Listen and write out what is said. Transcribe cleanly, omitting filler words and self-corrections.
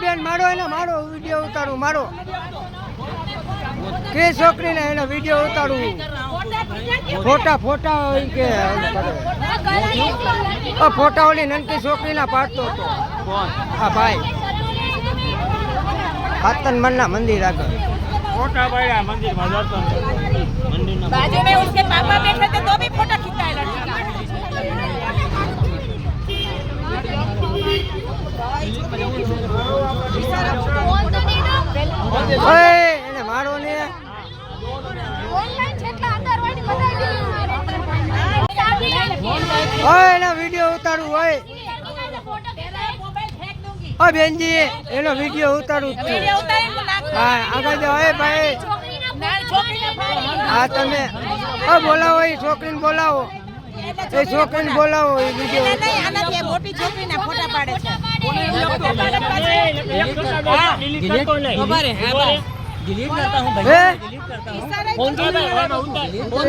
બેન મારો એને મારો વિડીયો ઉતારું મારો કે છોકરીને એનો વિડીયો ઉતારું ફોટા હોય કે ફોટા ઓલી નનકી છોકરીના પાડતો હતો હા ભાઈ હાતન મનના મંદિર આગળ फोटा पाया मंदिर में जाता मंदिर ना बाजू में उसके पापा बैठे थे तो भी फोटो खींचा है लड़की का એને મારો ને એનો વિડીયો ઉતારું હોય બેનજી એનો વિડીયો ઉતારું હા આગળ જાઓ ભાઈ હા તમે બોલાવો એ છોકરીને બોલાવો એ છોકરીને બોલાવો એ વિડીયો મોટી છોકરીના ફોટા પાડે છે डिलीट करता हूँ